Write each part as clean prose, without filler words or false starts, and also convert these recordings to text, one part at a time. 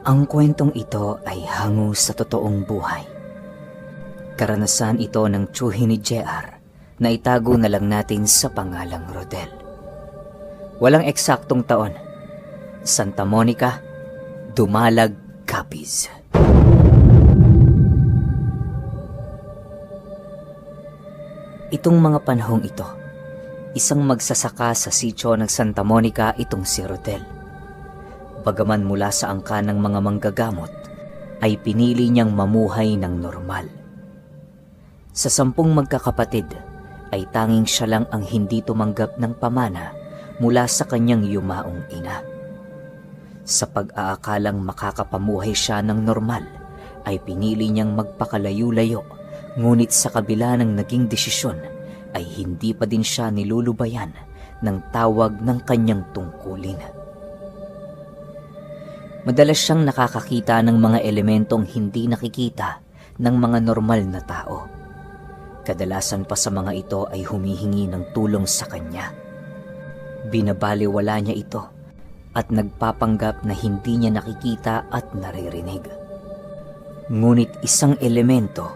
Ang kwentong ito ay hango sa totoong buhay. Karanasan ito ng tiyuhin ni JR na itago na lang natin sa pangalang Rodel. Walang eksaktong taon. Santa Monica, Dumalag, Capiz. Itong mga panahong ito, isang magsasaka sa sitio ng Santa Monica itong si Rodel. Bagaman mula sa angka ng mga manggagamot, ay pinili niyang mamuhay ng normal. Sa 10 magkakapatid, ay tanging siya lang ang hindi tumanggap ng pamana mula sa kanyang yumaong ina. Sa pag-aakalang makakapamuhay siya ng normal, ay pinili niyang magpakalayo-layo, ngunit sa kabila ng naging desisyon, ay hindi pa din siya nilulubayan ng tawag ng kanyang tungkulin. Madalas siyang nakakakita ng mga elementong hindi nakikita ng mga normal na tao. Kadalasan pa sa mga ito ay humihingi ng tulong sa kanya. Binabaliwala niya ito at nagpapanggap na hindi niya nakikita at naririnig. Ngunit isang elemento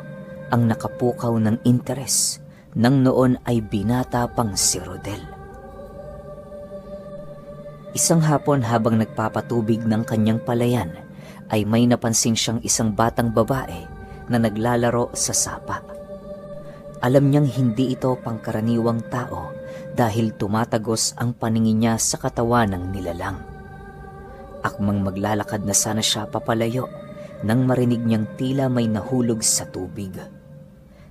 ang nakapukaw ng interes nang noon ay binata pang si Rodel. Isang hapon habang nagpapatubig ng kanyang palayan ay may napansin siyang isang batang babae na naglalaro sa sapa. Alam niyang hindi ito pangkaraniwang tao dahil tumatagos ang paningin niya sa katawan ng nilalang. Akmang maglalakad na sana siya papalayo nang marinig niyang tila may nahulog sa tubig.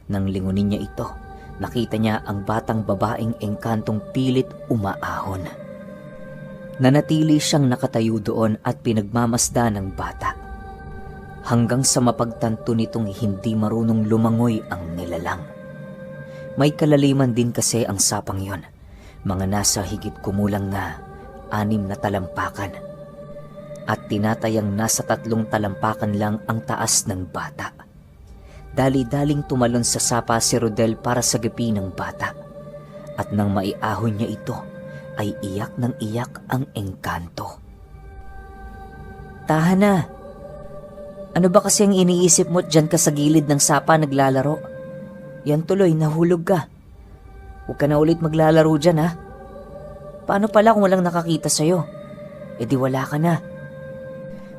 Nang lingunin niya ito, nakita niya ang batang babaeng engkantong pilit umaahon. Nanatili siyang nakatayo doon at pinagmamasda ng bata. Hanggang sa mapagtanto nitong hindi marunong lumangoy ang nilalang. May kalaliman din kasi ang sapang yon, mga nasa higit kumulang na 6 na talampakan. At tinatayang nasa 3 talampakan lang ang taas ng bata. Dali-daling tumalon sa sapa si Rodel para sagipin ng bata. At nang maiahon niya ito, ay iyak ng iyak ang engkanto. "Tahan na! Ano ba kasi ang iniisip mo dyan ka sa gilid ng sapa naglalaro? Yan tuloy, nahulog ka. Huwag ka na ulit maglalaro dyan, ha? Paano pala kung walang nakakita sa'yo? E di wala ka na."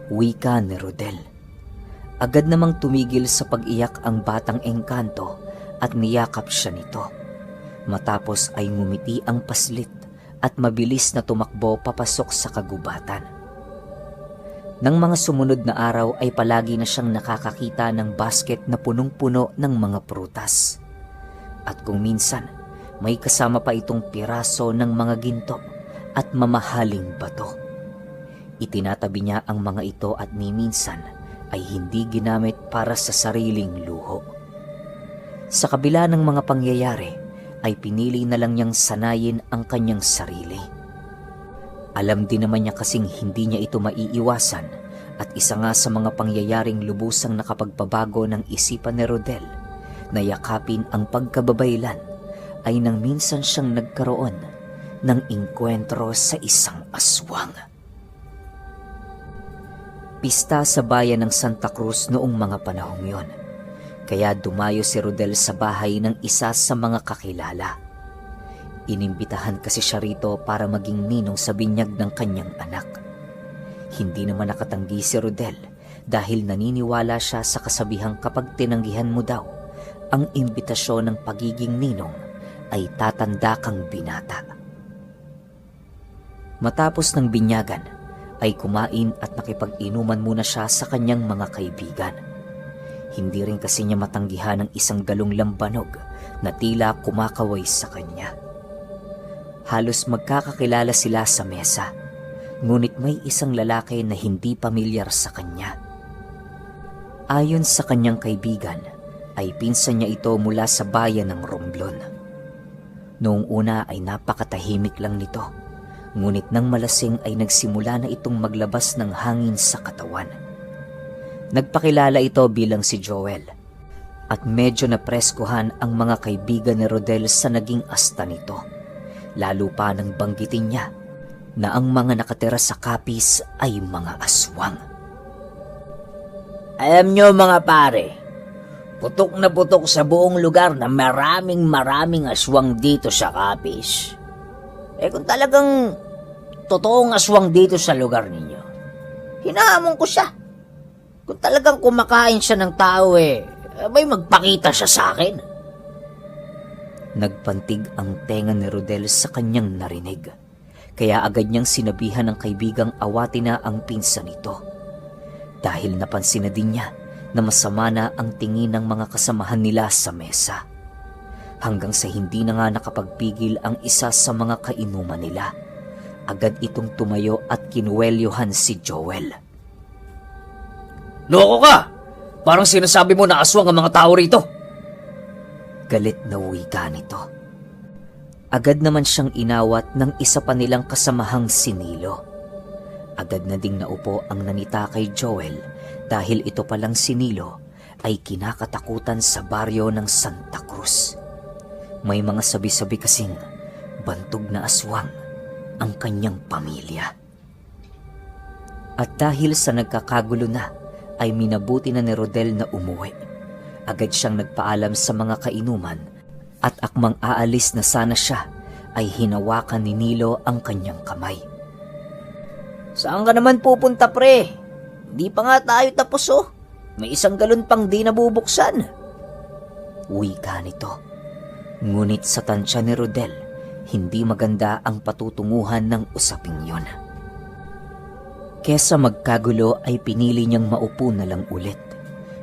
Wika ni Rodel. Agad namang tumigil sa pag-iyak ang batang engkanto at niyakap siya nito. Matapos ay ngumiti ang paslit at mabilis na tumakbo papasok sa kagubatan. Nang mga sumunod na araw ay palagi na siyang nakakakita ng basket na punong-puno ng mga prutas. At kung minsan, may kasama pa itong piraso ng mga ginto at mamahaling bato. Itinatabi niya ang mga ito at ni minsan ay hindi ginamit para sa sariling luho. Sa kabila ng mga pangyayari, ay pinili na lang niyang sanayin ang kanyang sarili. Alam din naman niya kasing hindi niya ito maiiwasan at isa nga sa mga pangyayaring lubusang nakapagpabago ng isipan ni Rodel na yakapin ang pagkababaylan ay nang minsan siyang nagkaroon ng engkwentro sa isang aswang. Pista sa bayan ng Santa Cruz noong mga panahong yon. Kaya dumayo si Rodel sa bahay ng isa sa mga kakilala. Inimbitahan kasi siya rito para maging ninong sa binyag ng kanyang anak. Hindi naman nakatanggi si Rodel dahil naniniwala siya sa kasabihang kapag tinanggihan mo daw ang imbitasyon ng pagiging ninong ay tatanda kang binata. Matapos ng binyagan ay kumain at nakipag-inuman muna siya sa kanyang mga kaibigan. Hindi rin kasi niya matanggihan ang isang galong lambanog na tila kumakaway sa kanya. Halos magkakakilala sila sa mesa, ngunit may isang lalaki na hindi pamilyar sa kanya. Ayon sa kanyang kaibigan, ay pinsan niya ito mula sa bayan ng Romblon. Noong una ay napakatahimik lang nito, ngunit nang malasing ay nagsimula na itong maglabas ng hangin sa katawan. Nagpakilala ito bilang si Joel at medyo napreskuhan ang mga kaibigan ni Rodel sa naging asta nito, lalo pa nang banggitin niya na ang mga nakatira sa Capiz ay mga aswang. Alam nyo mga pare, putok na putok sa buong lugar na maraming aswang dito sa Capiz. Kung talagang totoong aswang dito sa lugar ninyo, hinahamon ko siya. Kung talagang kumakain siya ng tao may magpakita siya sa akin. Nagpantig ang tenga ni Rodel sa kanyang narinig. Kaya agad niyang sinabihan ng kaibigang awatin na ang pinsan nito. Dahil napansin na din niya na masama na ang tingin ng mga kasamahan nila sa mesa. Hanggang sa hindi na nga nakapagpigil ang isa sa mga kainuman nila. Agad itong tumayo at kinuwelyohan si Joel. Loko ka! Parang sinasabi mo na aswang ang mga tao rito. Galit na wika nito. Agad naman siyang inawat ng isa pa nilang kasamahang si Nilo. Agad na ding naupo ang nanita kay Joel dahil ito palang si Nilo ay kinakatakutan sa baryo ng Santa Cruz. May mga sabi-sabi kasing bantog na aswang ang kanyang pamilya. At dahil sa nagkakagulo na, ay minabuti na ni Rodel na umuwi. Agad siyang nagpaalam sa mga kainuman at akmang aalis na sana siya, ay hinawakan ni Nilo ang kanyang kamay. Saan ka naman pupunta, pre? Di pa nga tayo tapos May isang galon pang di nabubuksan. Wika nito. Ngunit sa tansya ni Rodel, hindi maganda ang patutunguhan ng usaping yon. Kesa magkagulo ay pinili niyang maupo na lang ulit.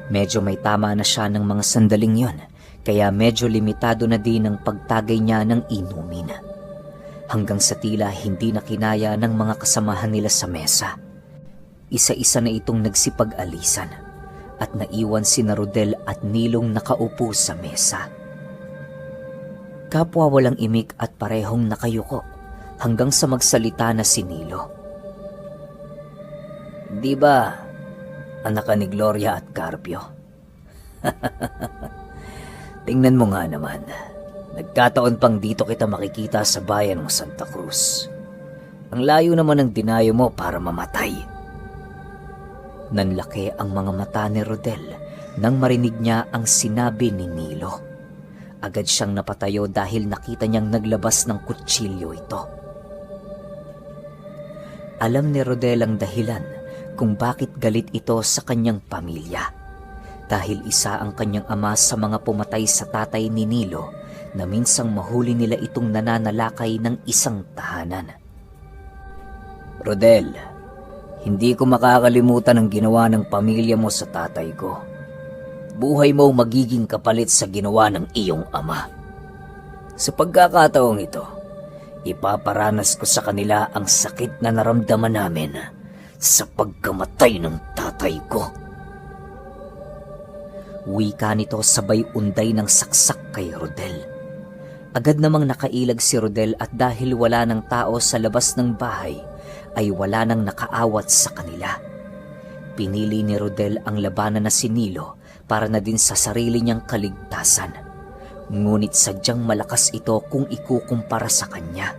Medyo may tama na siya ng mga sandaling yon, kaya medyo limitado na din ang pagtagay niya ng inumin. Hanggang sa tila hindi na kinaya ng mga kasamahan nila sa mesa. Isa-isa na itong nagsipag-alisan at naiwan si Rodel at Nilong nakaupo sa mesa. Kapwa walang imik at parehong nakayuko hanggang sa magsalita na si Nilo. Di ba, anak ka ni Gloria at Carpio? Tingnan mo nga naman. Nagkataon pang dito kita makikita sa bayan ng Santa Cruz. Ang layo naman ng dinayo mo para mamatay. Nanlaki ang mga mata ni Rodel nang marinig niya ang sinabi ni Nilo. Agad siyang napatayo dahil nakita niyang naglabas ng kutsilyo ito. Alam ni Rodel ang dahilan kung bakit galit ito sa kanyang pamilya. Dahil isa ang kanyang ama sa mga pumatay sa tatay ni Nilo na minsang mahuli nila itong nananalakay ng isang tahanan. Rodel, hindi ko makakalimutan ang ginawa ng pamilya mo sa tatay ko. Buhay mo magiging kapalit sa ginawa ng iyong ama. Sa pagkakataong ito, ipaparanas ko sa kanila ang sakit na naramdaman namin sa pagkamatay ng tatay ko. Wika nito sabay unday ng saksak kay Rodel. Agad namang nakailag si Rodel at dahil wala ng tao sa labas ng bahay, ay wala nang nakaawat sa kanila. Pinili ni Rodel ang labanan na si Nilo para na din sa sarili niyang kaligtasan. Ngunit sadyang malakas ito kung ikukumpara sa kanya.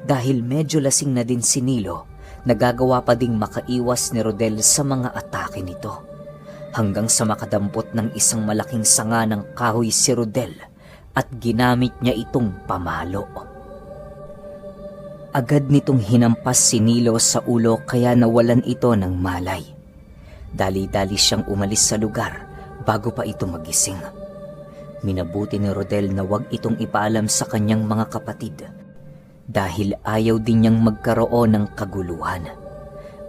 Dahil medyo lasing na din si Nilo, nagagawa pa ding makaiwas ni Rodel sa mga atake nito. Hanggang sa makadampot ng isang malaking sanga ng kahoy si Rodel at ginamit niya itong pamalo. Agad nitong hinampas si Nilo sa ulo kaya nawalan ito ng malay. Dali-dali siyang umalis sa lugar bago pa ito magising. Minabuti ni Rodel na wag itong ipaalam sa kanyang mga kapatid dahil ayaw din niyang magkaroon ng kaguluhan.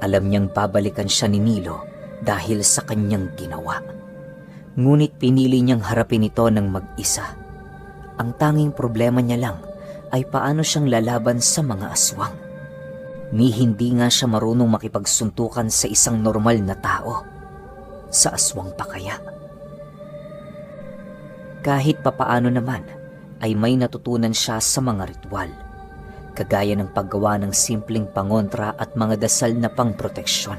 Alam niyang babalikan siya ni Nilo dahil sa kanyang ginawa. Ngunit pinili niyang harapin ito ng mag-isa. Ang tanging problema niya lang ay paano siyang lalaban sa mga aswang. Ni hindi nga siya marunong makipagsuntukan sa isang normal na tao. Sa aswang pa kaya? Kahit papaano naman ay may natutunan siya sa mga ritual. Kagaya ng paggawa ng simpleng pangontra at mga dasal na pangproteksyon.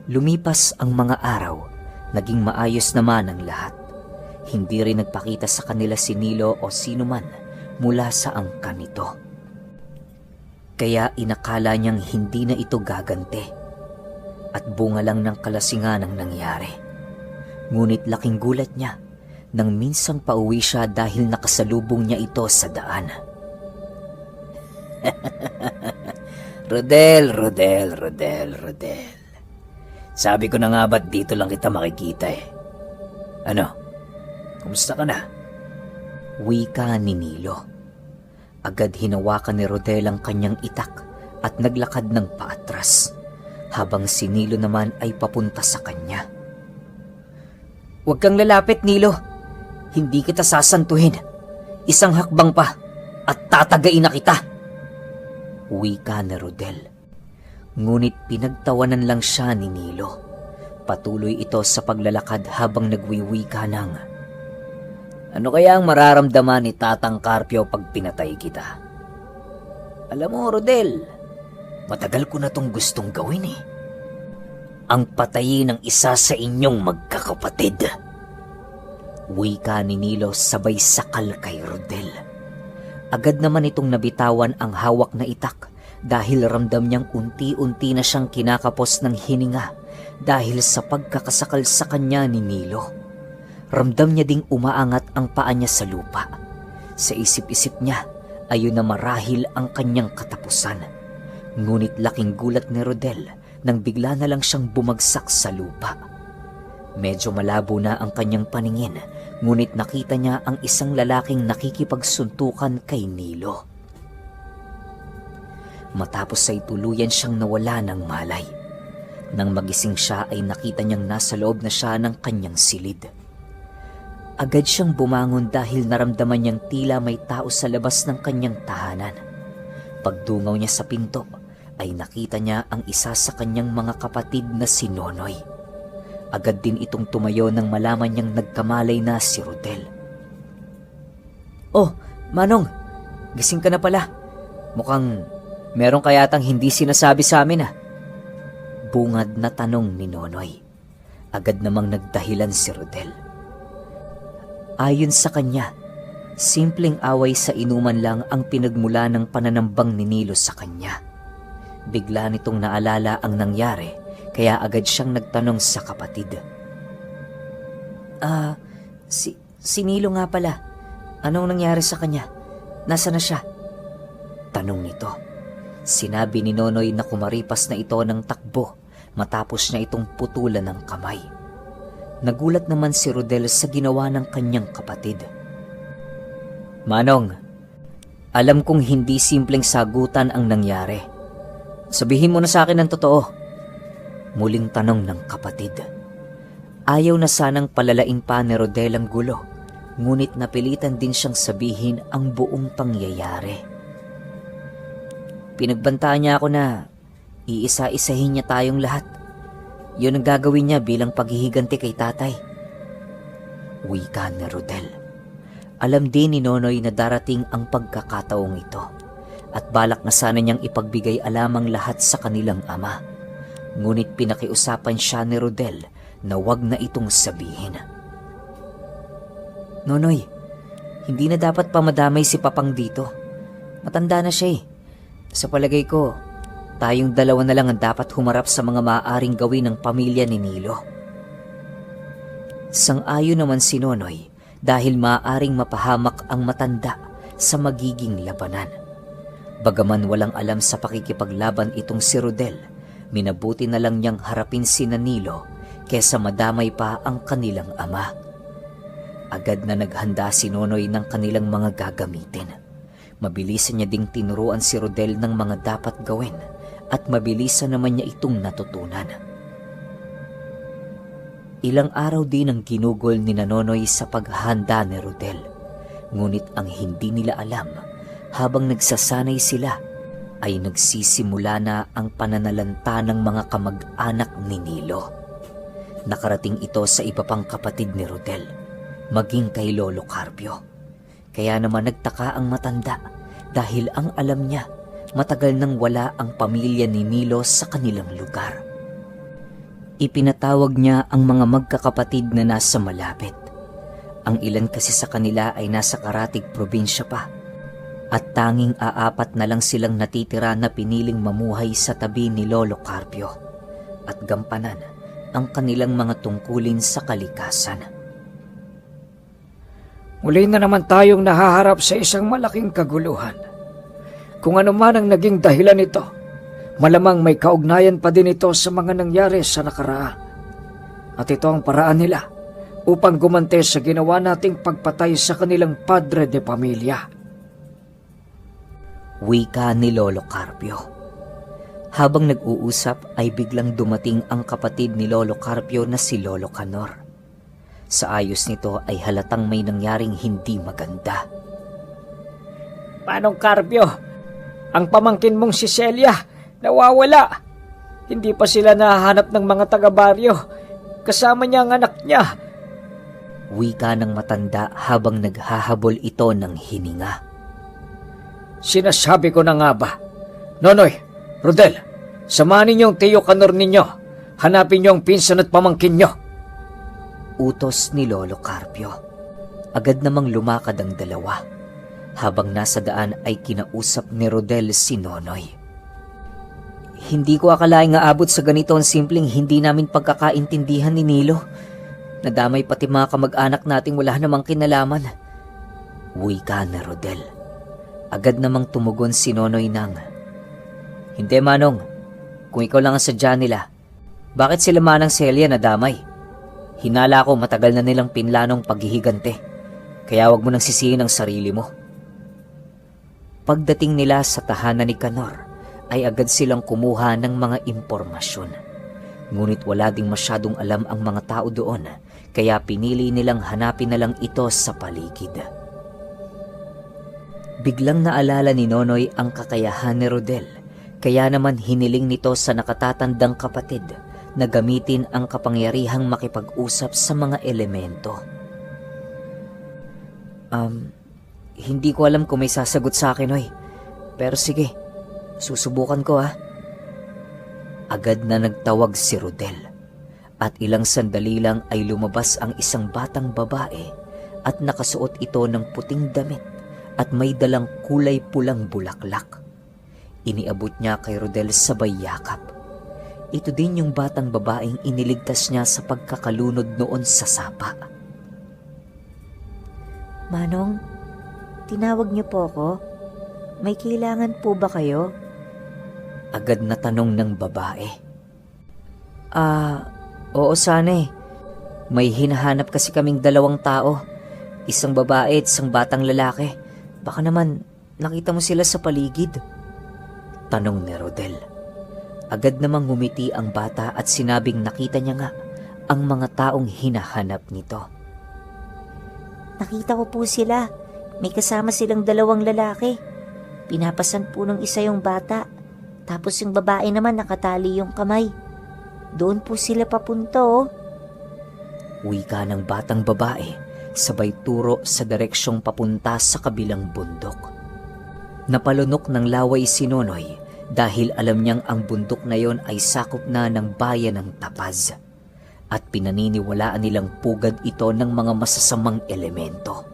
Lumipas ang mga araw, naging maayos naman ang lahat. Hindi rin nagpakita sa kanila si Nilo o sino man mula sa angkan nito. Kaya inakala niyang hindi na ito gagante. at bunga lang ng kalasingan ang nangyari. Ngunit laking gulat niya nang minsang pauwi siya dahil nakasalubong niya ito sa daan. Rodel. Sabi ko na nga ba't dito lang kita makikita eh. Ano? Kumusta ka na? Wika ni Nilo. Agad hinawakan ni Rodel ang kanyang itak at naglakad ng paatras, habang si Nilo naman ay papunta sa kanya. Huwag kang lalapit, Nilo. Hindi kita sasantuhin. Isang hakbang pa at tatagain na kita. Wika ni Rodel. Ngunit pinagtawanan lang siya ni Nilo. Patuloy ito sa paglalakad habang nagwiwika ng, Ano kaya ang mararamdaman ni Tatang Carpio pag pinatay kita? Alam mo, Rodel, matagal ko na tong gustong gawin eh. Ang patayin ng isa sa inyong magkakapatid. Wika ni Nilo sabay sakal kay Rodel. Agad naman itong nabitawan ang hawak na itak dahil ramdam niyang unti-unti na siyang kinakapos ng hininga dahil sa pagkakasakal sa kanya ni Nilo. Ramdam niya ding umaangat ang paa niya sa lupa. Sa isip-isip niya, ayun na marahil ang kanyang katapusan. Ngunit laking gulat ni Rodel nang bigla na lang siyang bumagsak sa lupa. Medyo malabo na ang kanyang paningin, ngunit nakita niya ang isang lalaking nakikipagsuntukan kay Nilo. Matapos ay tuluyan siyang nawala ng malay. Nang magising siya ay nakita niyang nasa loob na siya ng kanyang silid. Agad siyang bumangon dahil naramdaman niyang tila may tao sa labas ng kanyang tahanan. Pagdungaw niya sa pinto, ay nakita niya ang isa sa kanyang mga kapatid na si Nonoy. Agad din itong tumayo nang malaman niyang nagkamalay na si Rodel. Oh, Manong, gising ka na pala. Mukhang meron kayatang hindi sinasabi sa amin ah. Bungad na tanong ni Nonoy. Agad namang nagdahilan si Rodel. Ayon sa kanya, simpleng away sa inuman lang ang pinagmula ng pananambang ni Nilo sa kanya. Bigla nitong naalala ang nangyari, kaya agad siyang nagtanong sa kapatid. Si Nilo nga pala. Anong nangyari sa kanya? Nasaan na siya? Tanong nito. Sinabi ni Nonoy na kumaripas na ito ng takbo matapos na itong putulan ng kamay. Nagulat naman si Rodel sa ginawa ng kanyang kapatid. Manong, alam kong hindi simpleng sagutan ang nangyari. Sabihin mo na sa akin ang totoo. Muling tanong ng kapatid. Ayaw na sanang palalain pa ni Rodel ang gulo, ngunit napilitan din siyang sabihin ang buong pangyayari. Pinagbantaan niya ako na iisa-isahin niya tayong lahat. Yun ang gagawin niya bilang paghihiganti kay tatay. Wika ni Rodel. Alam din ni Nonoy na darating ang pagkakataong ito at balak na sana niyang ipagbigay alamang lahat sa kanilang ama. Ngunit pinakiusapan siya ni Rodel na wag na itong sabihin. Nonoy, hindi na dapat pa madamay si Papang dito. Matanda na siya eh. Sa palagay ko, tayong dalawa na lang ang dapat humarap sa mga maaaring gawin ng pamilya ni Nilo. Sang-ayon naman si Nonoy dahil maaaring mapahamak ang matanda sa magiging labanan. Bagaman walang alam sa pakikipaglaban itong si Rodel, minabuti na lang niyang harapin si Nilo kesa madamay pa ang kanilang ama. Agad na naghanda si Nonoy ng kanilang mga gagamitin. Mabilisan niya ding tinuruan si Rodel ng mga dapat gawin at mabilisan naman niya itong natutunan. Ilang araw din ang ginugol ni Nonoy sa paghahanda ni Rodel. Ngunit ang hindi nila alam, habang nagsasanay sila, ay nagsisimula na ang pananalanta ng mga kamag-anak ni Nilo. Nakarating ito sa iba pang kapatid ni Rodel, maging kay Lolo Carpio. Kaya naman nagtaka ang matanda dahil ang alam niya, matagal nang wala ang pamilya ni Nilo sa kanilang lugar. Ipinatawag niya ang mga magkakapatid na nasa malapit. Ang ilan kasi sa kanila ay nasa karatig probinsya pa at tanging aapat na lang silang natitira na piniling mamuhay sa tabi ni Lolo Carpio. at gampanan ang kanilang mga tungkulin sa kalikasan. Muli na naman tayong nahaharap sa isang malaking kaguluhan. Kung ano man ang naging dahilan nito, malamang may kaugnayan pa din ito sa mga nangyari sa nakaraan. At ito ang paraan nila upang gumante sa ginawa nating pagpatay sa kanilang padre de pamilya. Wika ni Lolo Carpio. Habang nag-uusap ay biglang dumating ang kapatid ni Lolo Carpio na si Lolo Canor. Sa ayos nito ay halatang may nangyaring hindi maganda. Manong Carpio, ang pamangkin mong si Celia nawawala. Hindi pa sila nahahanap ng mga taga-baryo. Kasama niya ang anak niya. Wika ng matanda habang naghahabol ito ng hininga. Sinasabi ko na nga ba? Nonoy, Rodel, samahan ninyo ang Tio Canor ninyo. Hanapin niyo ang pinsan at pamangkin niyo. Utos ni Lolo Carpio. Agad namang lumakad ang dalawa. Habang nasa daan ay kinausap ni Rodel si Nonoy. Hindi ko akalaing aabot sa ganito ang simpleng hindi namin pagkakaintindihan ni Nilo. Nadamay pati mga kamag-anak nating wala namang kinalaman. Wika na Rodel. Agad namang tumugon si Nonoy nang, "Hindi Manong, kung ikaw lang ang sadya nila, bakit sila Manang Celia nadamay? Hinala ko matagal na nilang pinlanong paghihigante, kaya wag mo nang sisihin ang sarili mo." Pagdating nila sa tahanan ni Canor, ay agad silang kumuha ng mga impormasyon. Ngunit wala ding masyadong alam ang mga tao doon, kaya pinili nilang hanapin na lang ito sa paligid. Biglang naalala ni Nonoy ang kakayahan ni Rodel, kaya naman hiniling nito sa nakatatandang kapatid na gamitin ang kapangyarihang makipag-usap sa mga elemento. Hindi ko alam kung may sasagot sa akin, oy. Pero sige, susubukan ko ha. Agad na nagtawag si Rodel at ilang sandali lang ay lumabas ang isang batang babae at nakasuot ito ng puting damit at may dalang kulay pulang bulaklak. Iniabot niya kay Rodel sabay yakap. Ito din yung batang babaeng iniligtas niya sa pagkakalunod noon sa sapa. Manong, tinawag niyo po ako? May kailangan po ba kayo? Agad na tanong ng babae. Oo sana eh. May hinahanap kasi kaming dalawang tao. Isang babae at isang batang lalaki. Baka naman nakita mo sila sa paligid. Tanong ni Rodel. Agad namang ngumiti ang bata at sinabing nakita niya nga ang mga taong hinahanap nito. Nakita ko po sila. May kasama silang dalawang lalaki. Pinapasan po ng isa yung bata. Tapos yung babae naman nakatali yung kamay. Doon po sila papunta oh. Wika ng batang babae, sabay turo sa direksyong papunta sa kabilang bundok. Napalunok ng laway si Nonoy dahil alam niyang ang bundok na yon ay sakop na ng bayan ng Tapaz at pinaniniwalaan nilang pugad ito ng mga masasamang elemento.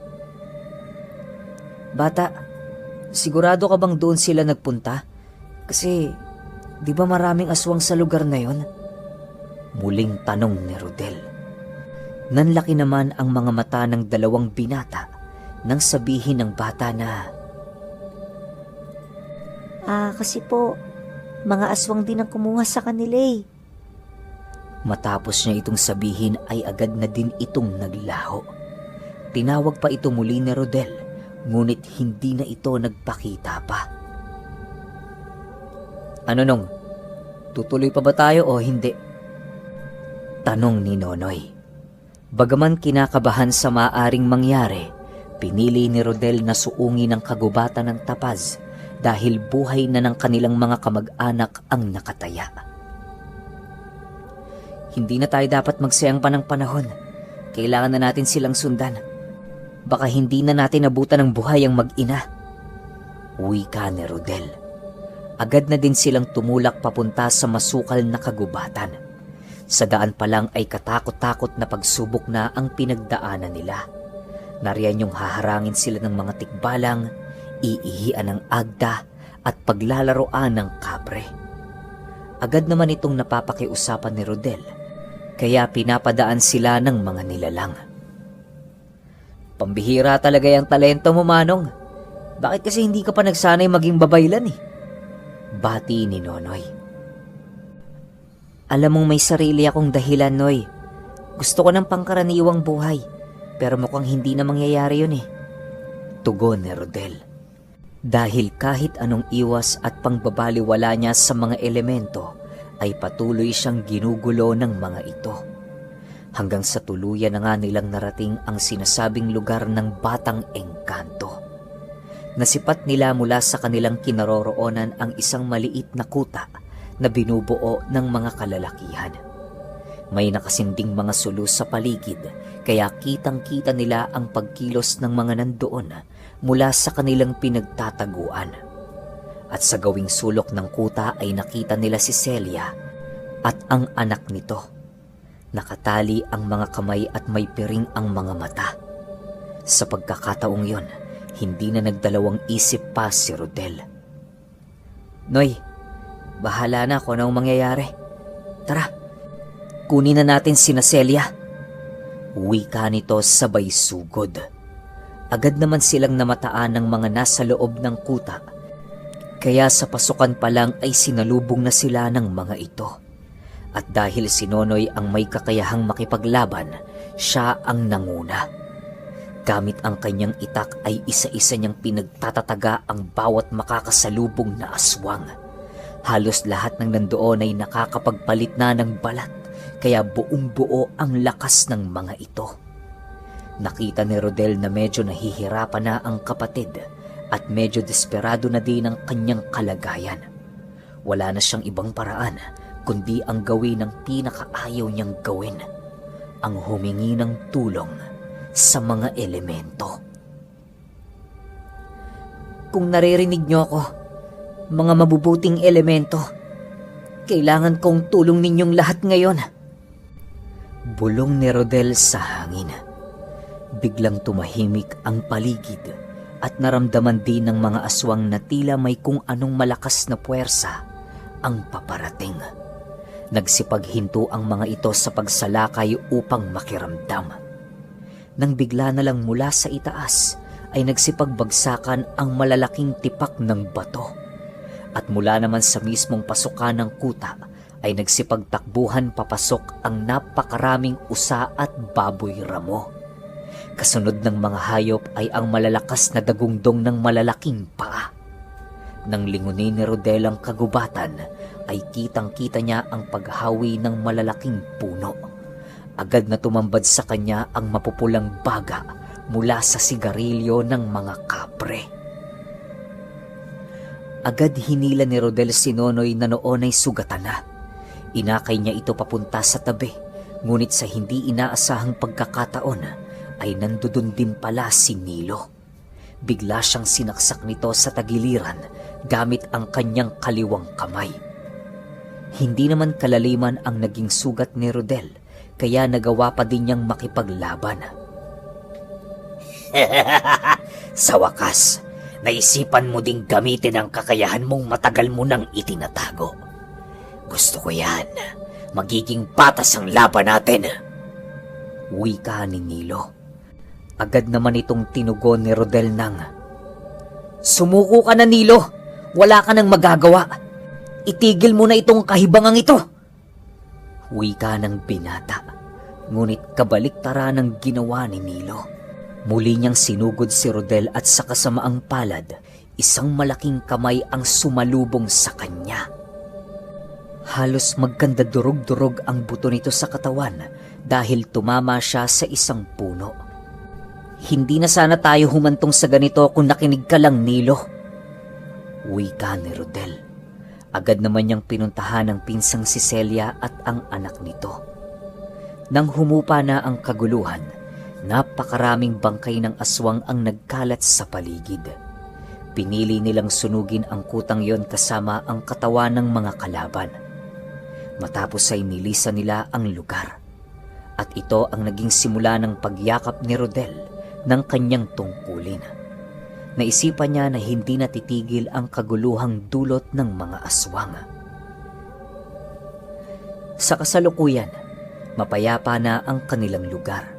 Bata, sigurado ka bang doon sila nagpunta? Kasi, di ba maraming aswang sa lugar na yon? Muling tanong ni Rodel. Nanlaki naman ang mga mata ng dalawang binata nang sabihin ng bata na, Kasi po, mga aswang din ang kumuha sa kanila eh. Matapos niya itong sabihin ay agad na din itong naglaho. Tinawag pa ito muli ni Rodel, ngunit hindi na ito nagpakita pa. Ano nung? Tutuloy pa ba tayo o hindi? Tanong ni Nonoy. Bagaman kinakabahan sa maaring mangyari, pinili ni Rodel na suungi ng kagubatan ng Tapaz dahil buhay na ng kanilang mga kamag-anak ang nakataya. Hindi na tayo dapat magsayang pa ng panahon. Kailangan na natin silang sundan. Baka hindi na natin abutan ng buhay ang mag-ina. Wika ni Rodel. Agad na din silang tumulak papunta sa masukal na kagubatan. Sa daan pa lang ay katakot-takot na pagsubok na ang pinagdaanan nila. Nariyan yung haharangin sila ng mga tikbalang, iihian ng agda at paglalaroan ng kabre. Agad naman itong napapakiusapan ni Rodel, kaya pinapadaan sila ng mga nilalang. Pambihira talaga yung talento mo, Manong. Bakit kasi hindi ka pa nagsanay maging babaylan eh? Bati ni Nonoy. Alam mong may sarili akong dahilan, Noy. Gusto ko ng pangkaraniwang buhay, pero mukhang hindi na mangyayari yun eh. Tugon ni Rodel. Dahil kahit anong iwas at pangbabaliwala niya sa mga elemento, ay patuloy siyang ginugulo ng mga ito. Hanggang sa tuluyan na nga nilang narating ang sinasabing lugar ng Batang Engkanto. Nasipat nila mula sa kanilang kinaroroonan ang isang maliit na kuta na binubuo ng mga kalalakihan. May nakasinding mga sulu sa paligid, kaya kitang-kita nila ang pagkilos ng mga nandoon mula sa kanilang pinagtataguan. At sa gawing sulok ng kuta ay nakita nila si Celia at ang anak nito. Nakatali ang mga kamay at may piring ang mga mata. Sa pagkakataong yon, hindi na nagdalawang isip pa si Rodel. Noy, bahala na kung anong mangyayari. Tara, kunin na natin sina Celia. Wika nito sabay sugod. Agad naman silang namataan ng mga nasa loob ng kuta. Kaya sa pasukan pa lang ay sinalubong na sila ng mga ito. At dahil si Nonoy ang may kakayahang makipaglaban, siya ang nanguna. Gamit ang kanyang itak ay isa-isa niyang pinagtatataga ang bawat makakasalubong na aswang. Halos lahat ng nandoon ay nakakapagpalit na ng balat, kaya buong-buo ang lakas ng mga ito. Nakita ni Rodel na medyo nahihirapan na ang kapatid at medyo desperado na din ang kanyang kalagayan. Wala na siyang ibang paraan kundi ang gawin ng pinakaayaw niyang gawin, ang humingi ng tulong sa mga elemento. Kung naririnig niyo ako, mga mabubuting elemento, kailangan kong tulong ninyong lahat ngayon. Bulong ni Rodel sa hangin. Biglang tumahimik ang paligid at naramdaman din ng mga aswang na tila may kung anong malakas na puwersa ang paparating. Nagsipaghinto ang mga ito sa pagsalakay upang makiramdam. Nang bigla na lang mula sa itaas ay nagsipagbagsakan ang malalaking tipak ng bato. At mula naman sa mismong pasukan ng kuta ay nagsipagtakbuhan papasok ang napakaraming usa at baboy ramo. Kasunod ng mga hayop ay ang malalakas na dagungdong ng malalaking paa. Nang lingunin ni Rodel ang kagubatan, ay kitang-kita niya ang paghawi ng malalaking puno. Agad na tumambad sa kanya ang mapupulang baga mula sa sigarilyo ng mga kapre. Agad hinila ni Rodel si Nonoy na noon ay sugatan na. Inakay niya ito papunta sa tabi, ngunit sa hindi inaasahang pagkakataon ay nandoon din pala si Nilo. Bigla siyang sinaksak nito sa tagiliran gamit ang kanyang kaliwang kamay. Hindi naman kalaliman ang naging sugat ni Rodel, kaya nagawa pa din niyang makipaglaban. Sa wakas, naisipan mo ding gamitin ang kakayahan mong matagal mo nang itinatago. Gusto ko yan. Magiging patas ang laban natin. Wika ni Nilo. Agad naman itong tinugon ni Rodel nang, "Sumuko ka na, Nilo! Wala ka nang magagawa! Itigil mo na itong kahibangang ito!" Wika ng binata, ngunit kabaliktaran ng ginawa ni Nilo. Muli niyang sinugod si Rodel at sa kasamaang palad, isang malaking kamay ang sumalubong sa kanya. Halos magkandadurog-durog ang buto nito sa katawan dahil tumama siya sa isang puno. "Hindi na sana tayo humantong sa ganito kung nakinig ka lang, Nilo." Wika ni Rodel. Agad naman niyang pinuntahan ang pinsang si Celia at ang anak nito. Nang humupa na ang kaguluhan, napakaraming bangkay ng aswang ang nagkalat sa paligid. Pinili nilang sunugin ang kutang yon kasama ang katawan ng mga kalaban. Matapos ay nilisan nila ang lugar. At ito ang naging simula ng pagyakap ni Rodel ng kanyang tungkulin. Naisipan niya na hindi natitigil ang kaguluhang dulot ng mga aswang. Sa kasalukuyan, mapayapa na ang kanilang lugar.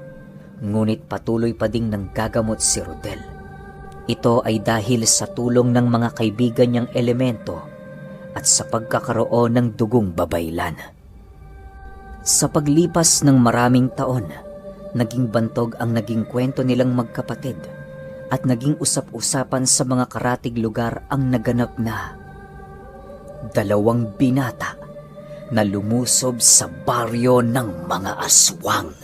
Ngunit patuloy pa ding nanggagamot si Rodel. Ito ay dahil sa tulong ng mga kaibigan niyang elemento at sa pagkakaroon ng dugong babaylan. Sa paglipas ng maraming taon, naging bantog ang naging kwento nilang magkapatid at naging usap-usapan sa mga karatig lugar ang naganap na 2 binata na lumusob sa baryo ng mga aswang.